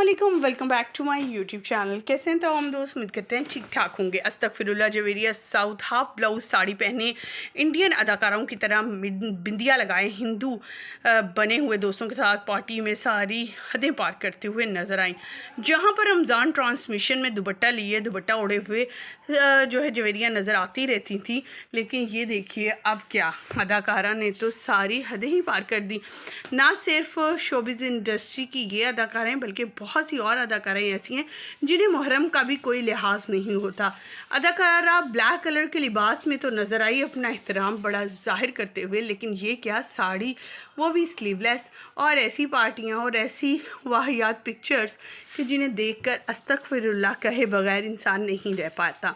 अस्सलामुअलैकुम, welcome back to my YouTube channel. कैसे हैं तो हम दोस्त, उम्मीद करते हैं ठीक ठाक होंगे। अस्तगफिरुल्लाह Javeria south half blouse sari पहने इंडियन अदाकाराओं की तरह बिंदिया लगाए हिंदू बने हुए दोस्तों के साथ पार्टी में सारी हदें पार करते हुए नजर आई। जहां पर रमज़ान ट्रांसमिशन में दुपट्टा लिए दुपट्टा ओढ़े हुए जो है जवेरिया नज़र आती रहती थी, लेकिन ये देखिए अब क्या, अदाकारा ने तो सारी हदें ही पार कर दी। ना सिर्फ शोबिज़ इंडस्ट्री की ये अदाकाराएँ बल्कि बहुत सी और अदाकाराएँ ऐसी हैं जिन्हें मुहर्रम का भी कोई लिहाज नहीं होता। अदाकारा ब्लैक कलर के लिबास में तो नज़र आई अपना एहतराम बड़ा जाहिर करते हुए, लेकिन ये क्या, साड़ी, वो भी स्लीवलेस, और ऐसी पार्टियाँ और ऐसी वाहियात पिक्चर्स कि जिन्हें देखकर अस्तगफिरुल्लाह कहे बगैर इंसान नहीं रह पाता।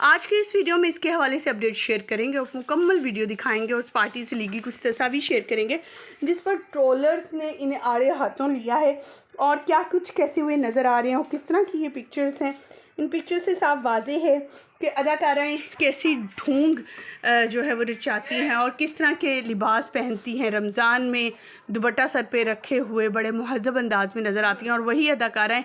आज के इस वीडियो में इसके हवाले से अपडेट शेयर करेंगे और मुकम्मल वीडियो दिखाएंगे। उस पार्टी से ली गई कुछ तस्वीर शेयर करेंगे जिस पर ट्रोलर्स ने इन्हें आड़े हाथों लिया है और क्या कुछ कैसे हुए नज़र आ रहे हैं और किस तरह की ये पिक्चर्स हैं। इन पिक्चर से साफ वाज़ेह है कि अदाकाराएँ कैसी ढूंढ जो है वो रचाती हैं और किस तरह के लिबास पहनती हैं। रमज़ान में दुपट्टा सर पे रखे हुए बड़े मुहज़्ज़ब अंदाज में नज़र आती हैं, और वही अदाकाराएँ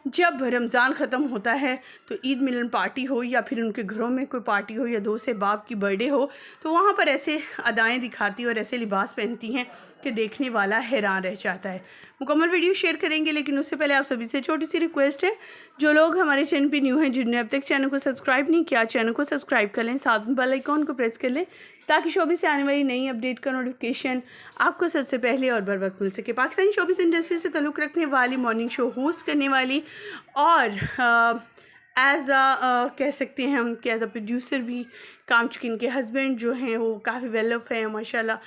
जब रमज़ान ख़त्म होता है तो ईद मिलन पार्टी हो या फिर उनके घरों में कोई पार्टी हो या दोस्त बाप की बर्थडे हो तो वहाँ पर ऐसे अदाएँ दिखाती और ऐसे लिबास पहनती हैं कि देखने वाला हैरान रह जाता है। मुकम्मल वीडियो शेयर करेंगे, लेकिन उससे पहले आप सभी से छोटी सी रिक्वेस्ट है, जो लोग हमारे चैनल पे न्यू हैं, जिन्होंने अब तक चैनल को सब्सक्राइब नहीं किया, चैनल को सब्सक्राइब कर लें, साथ में बेल आइकॉन को प्रेस कर लें ताकि शोबिज़ से आने वाली नई अपडेट का नोटिफिकेशन आपको सबसे पहले और बर वक्त मिल सके। पाकिस्तानी शोबिज़ इंडस्ट्री से ताल्लुक़ रखने वाली, मॉर्निंग शो होस्ट करने वाली और एज कह सकते हैं हम कि एज अ प्रोड्यूसर भी काम चुके इनके हस्बैंड जो हैं वो काफ़ी वेल ऑफ हैं माशाल्लाह,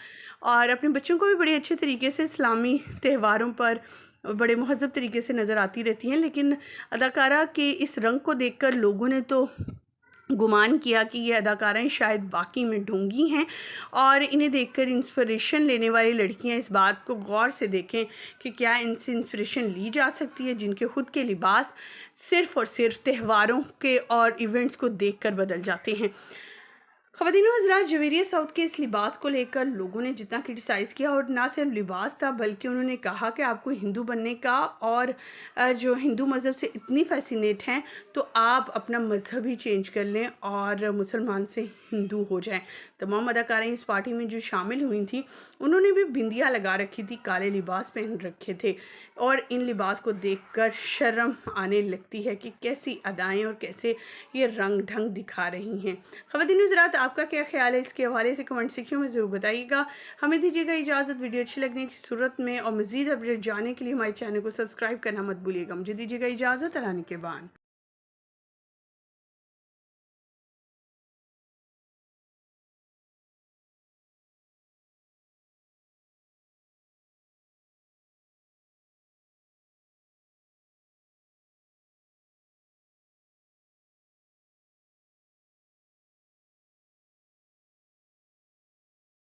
और अपने बच्चों को भी बड़े अच्छे तरीके से इस्लामी त्योहारों पर बड़े मुहज़्ज़ब तरीके से नज़र आती रहती हैं। लेकिन अदाकारा के इस रंग को देखकर लोगों ने तो गुमान किया कि ये अदाकाराएँ शायद वाकई में ढोंगी हैं, और इन्हें देखकर इंस्पिरेशन लेने वाली लड़कियां इस बात को गौर से देखें कि क्या इनसे इंस्पिरेशन ली जा सकती है जिनके खुद के लिबास सिर्फ़ और सिर्फ त्योहारों के और इवेंट्स को देखकर बदल जाते हैं। ख़वातीन व हज़रात, जवेरिया साउथ के इस लिबास को लेकर लोगों ने जितना क्रिटिसाइज़ किया, और ना सिर्फ लिबास था बल्कि उन्होंने कहा कि आपको हिंदू बनने का और जो हिंदू मज़हब से इतनी फैसिनेट हैं तो आप अपना मज़हब ही चेंज कर लें और मुसलमान से हिंदू हो जाएं। तमाम अदाकाराएँ इस पार्टी में जो शामिल हुई थी उन्होंने भी बिंदिया लगा रखी थी, काले लिबास पहन रखे थे, और इन लिबास को देखकर शर्म आने लगती है कि कैसी अदाएँ और कैसे ये रंग ढंग दिखा रही हैं। ख़वातीन व हज़रात, आपका क्या ख्याल है इसके हवाले से कमेंट सेक्शन में ज़रूर बताइएगा। हमें दीजिएगा इजाज़त वीडियो अच्छी लगने की सूरत में, और मज़ीद अपडेट जानने के लिए हमारे चैनल को सब्सक्राइब करना मत भूलिएगा। मुझे दीजिएगा इजाज़त, अल्लाह के बाद।